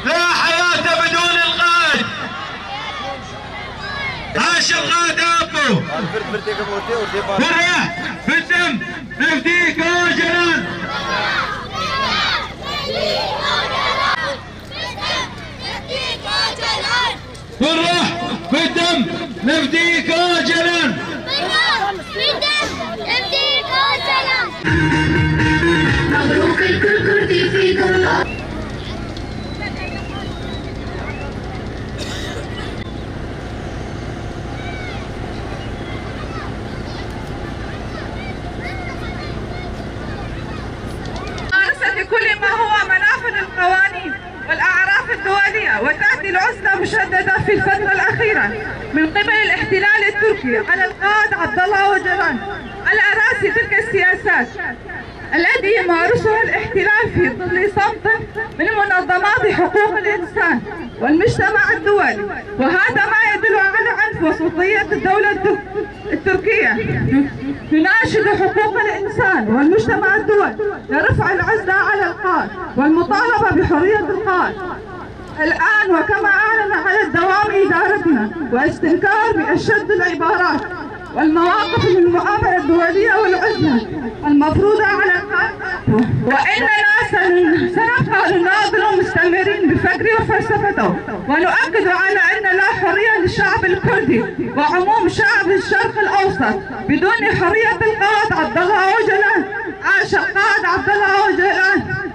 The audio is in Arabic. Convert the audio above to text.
لا حياة بدون القائد. عاش القائد ابو. حرية بالدم نفديك اجلا. بالروح بالدم نفديك اجلا. مبروك الكل كردي فيكم. كل ما هو منافذ القوانين والأعراف الدولية، وتأتي العزلة مشددة في الفترة الأخيرة من قبل الاحتلال التركي على القائد عبد الله أوجلان على رأس تلك السياسات التي يمارسها الاحتلال في ظل صمت من منظمات حقوق الإنسان والمجتمع الدولي، وهذا ما يدل على عنف وسلطية الدولة التركية تناشد حقوق الإنسان والمجتمع الدولي لرفع العزلة على القائد والمطالبة بحرية القائد الآن، وكما أعلن على الدوام إدارتنا واستنكار بأشد العبارات والمواقف من المؤامرة الدولية والعزلة المفروضة على القائد، وإننا سنبقى نناضل مستمرين بفكره وفلسفته، ونؤكد على أن لا حرية للشعب الكردي وعموم شعب الشرق الأوسط بدون حرية القائد عبد الله أوجلان. عاش القائد عبد الله أوجلان.